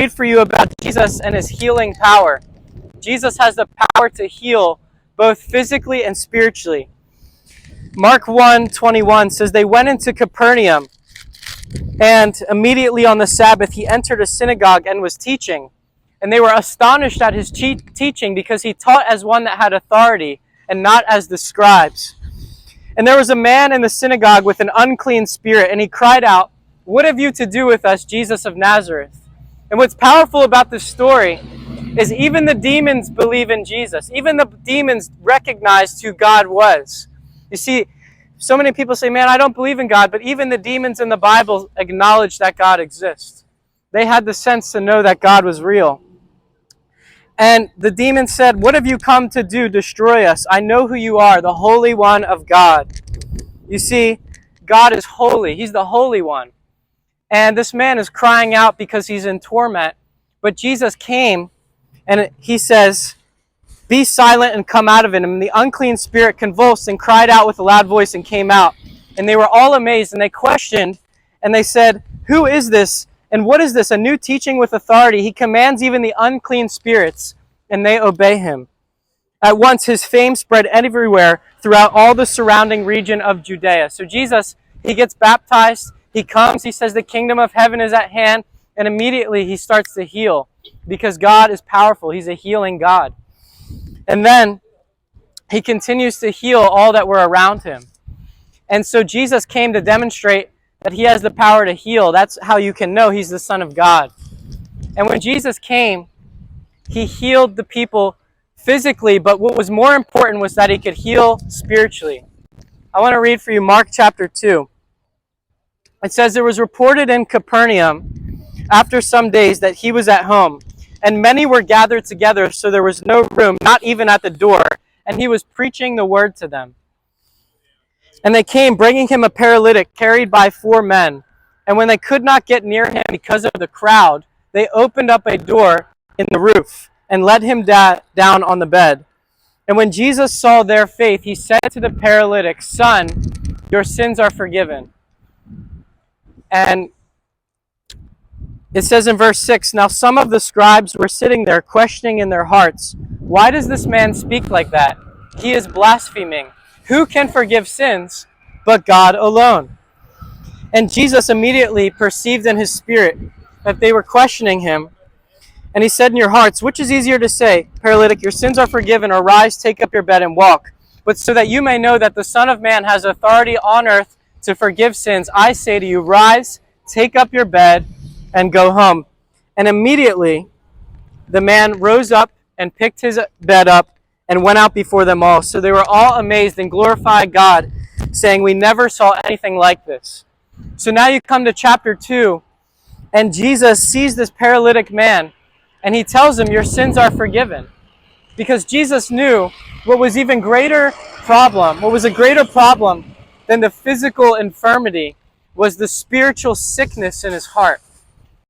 read for you about Jesus and his healing power. Jesus has the power to heal both physically and spiritually. Mark 1:21 says, they went into Capernaum, and immediately on the Sabbath he entered a synagogue and was teaching. And they were astonished at his teaching, because he taught as one that had authority and not as the scribes. And there was a man in the synagogue with an unclean spirit, and he cried out, "What have you to do with us, Jesus of Nazareth?" And what's powerful about this story is even the demons believe in Jesus. Even the demons recognized who God was. You see, so many people say, man, I don't believe in God, but even the demons in the Bible acknowledge that God exists. They had the sense to know that God was real. And the demon said, "What have you come to do? Destroy us. I know who you are, the Holy One of God." You see, God is holy. He's the Holy One. And this man is crying out because he's in torment. But Jesus came and he says, "Be silent and come out of him." And the unclean spirit convulsed and cried out with a loud voice and came out. And they were all amazed, and they questioned, and they said, "Who is this? And what is this? A new teaching with authority. He commands even the unclean spirits, and they obey him." At once his fame spread everywhere throughout all the surrounding region of Judea. So Jesus, he gets baptized. He comes, he says the kingdom of heaven is at hand, and immediately he starts to heal because God is powerful. He's a healing God. And then he continues to heal all that were around him. And so Jesus came to demonstrate that he has the power to heal. That's how you can know he's the Son of God. And when Jesus came, he healed the people physically, but what was more important was that he could heal spiritually. I want to read for you Mark chapter 2. It says, "It was reported in Capernaum after some days that he was at home, and many were gathered together, so there was no room, not even at the door, and he was preaching the word to them. And they came, bringing him a paralytic carried by 4 men. And when they could not get near him because of the crowd, they opened up a door in the roof and let him down on the bed. And when Jesus saw their faith, he said to the paralytic, 'Son, your sins are forgiven.'" And it says in verse 6, "Now some of the scribes were sitting there questioning in their hearts, 'Why does this man speak like that? He is blaspheming. Who can forgive sins but God alone?' And Jesus immediately perceived in his spirit that they were questioning him. And he said in your hearts, which is easier to say, 'Paralytic, your sins are forgiven,' or 'Rise, take up your bed and walk'? But so that you may know that the Son of Man has authority on earth to forgive sins, I say to you, rise, take up your bed, and go home." And immediately the man rose up and picked his bed up and went out before them all. So they were all amazed and glorified God, saying, "We never saw anything like this." So now you come to chapter 2, and Jesus sees this paralytic man, and he tells him, "Your sins are forgiven." Because Jesus knew what was a greater problem than the physical infirmity was the spiritual sickness in his heart.